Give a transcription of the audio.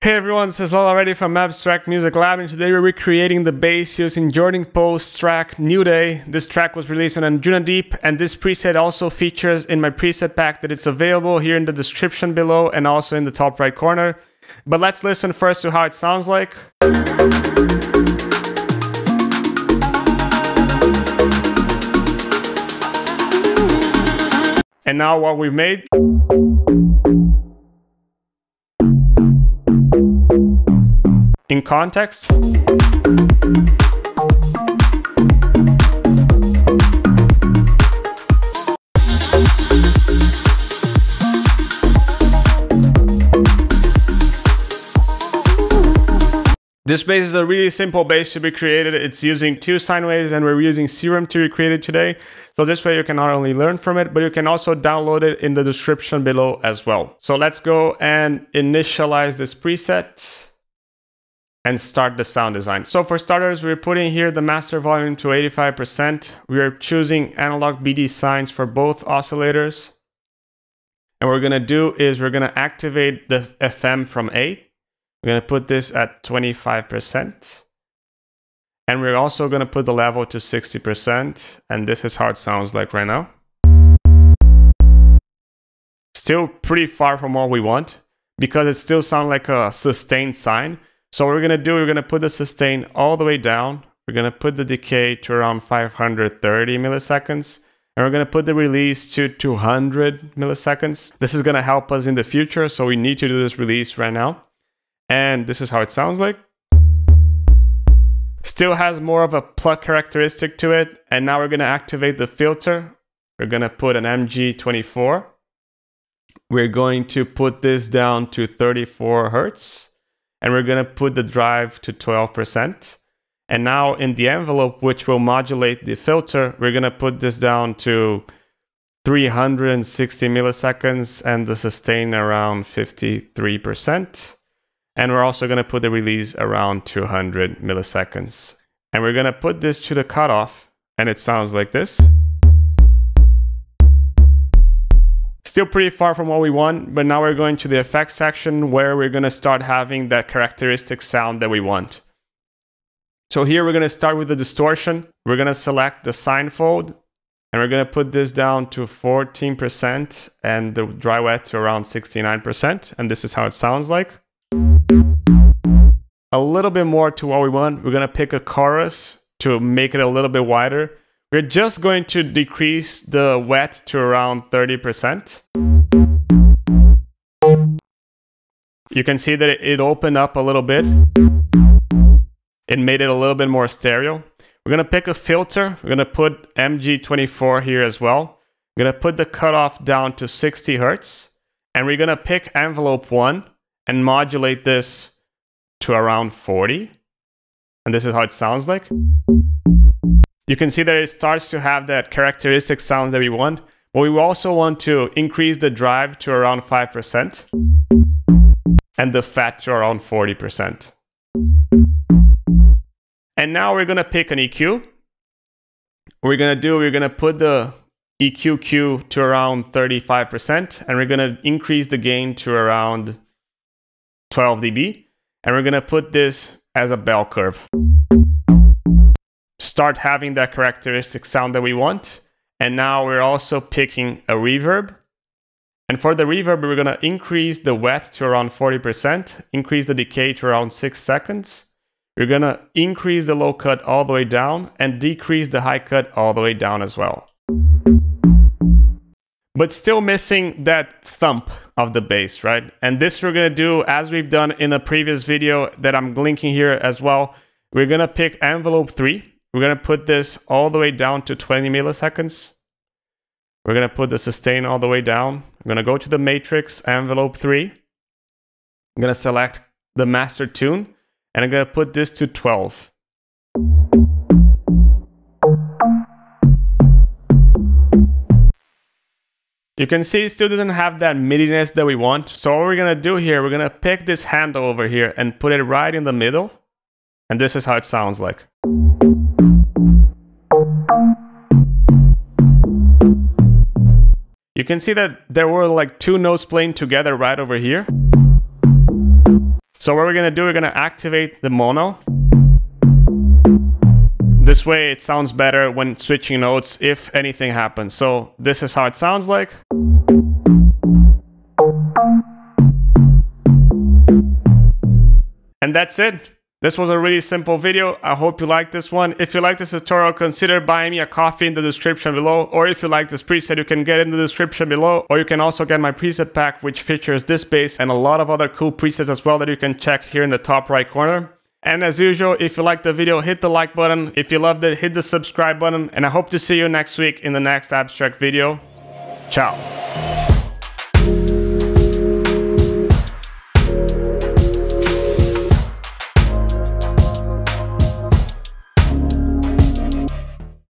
Hey everyone, this is Lal already from Abstrakt Music Lab, and today we're recreating the bass using Jordin Post track New Day. This track was released on Anjunabeats, and this preset also features in my preset pack that it's available here in the description below and also in the top right corner. But let's listen first to how it sounds like. And now what we've made. In context. This bass is a really simple bass to be created. It's using 2 sine waves and we're using Serum to recreate it today. So this way you can not only learn from it, but you can also download it in the description below as well. So let's go and initialize this preset and start the sound design. So for starters, we're putting here the master volume to 85%. We are choosing analog BD signs for both oscillators. And what we're gonna do is we're gonna activate the FM from 8. We're gonna put this at 25%. And we're also gonna put the level to 60%. And this is how it sounds like right now. Still pretty far from what we want because it still sounds like a sustained sine. So what we're going to do, we're going to put the sustain all the way down. We're going to put the decay to around 530 milliseconds. And we're going to put the release to 200 milliseconds. This is going to help us in the future, so we need to do this release right now. And this is how it sounds like. Still has more of a pluck characteristic to it. And now we're going to activate the filter. We're going to put an MG24. We're going to put this down to 34 Hertz. And we're going to put the drive to 12%. And now in the envelope, which will modulate the filter, we're going to put this down to 360 milliseconds and the sustain around 53%. And we're also going to put the release around 200 milliseconds. And we're going to put this to the cutoff, and it sounds like this. Still pretty far from what we want, but now we're going to the effects section where we're going to start having that characteristic sound that we want. So here we're going to start with the distortion. We're going to select the sine fold, and we're going to put this down to 14% and the dry wet to around 69%. And this is how it sounds like. A little bit more to what we want. We're going to pick a chorus to make it a little bit wider. We're just going to decrease the wet to around 30%. You can see that it opened up a little bit. It made it a little bit more stereo. We're going to pick a filter. We're going to put MG24 here as well. We're going to put the cutoff down to 60 Hertz. And we're going to pick envelope 1 and modulate this to around 40. And this is how it sounds like. You can see that it starts to have that characteristic sound that we want, but we also want to increase the drive to around 5% and the fat to around 40%. And now we're going to pick an EQ. What we're going to do, we're going to put the EQ Q to around 35%, and we're going to increase the gain to around 12 dB, and we're going to put this as a bell curve. Start having that characteristic sound that we want. And now we're also picking a reverb. And for the reverb, we're going to increase the wet to around 40%, increase the decay to around 6 seconds. We're going to increase the low cut all the way down and decrease the high cut all the way down as well. But still missing that thump of the bass, right? And this we're going to do as we've done in a previous video that I'm linking here as well. We're going to pick envelope 3. We're going to put this all the way down to 20 milliseconds. We're going to put the sustain all the way down. I'm going to go to the matrix, envelope 3. I'm going to select the master tune, and I'm going to put this to 12. You can see it still doesn't have that midiness that we want. So what we're going to do here, we're going to pick this handle over here and put it right in the middle. And this is how it sounds like. You can see that there were like 2 notes playing together right over here. So what we're gonna do, we're gonna activate the mono. This way it sounds better when switching notes if anything happens. So this is how it sounds like. And that's it. This was a really simple video. I hope you liked this one. If you like this tutorial, consider buying me a coffee in the description below. Or if you like this preset, you can get it in the description below. Or you can also get my preset pack, which features this bass and a lot of other cool presets as well that you can check here in the top right corner. And as usual, if you liked the video, hit the like button. If you loved it, hit the subscribe button. And I hope to see you next week in the next Abstrakt video. Ciao.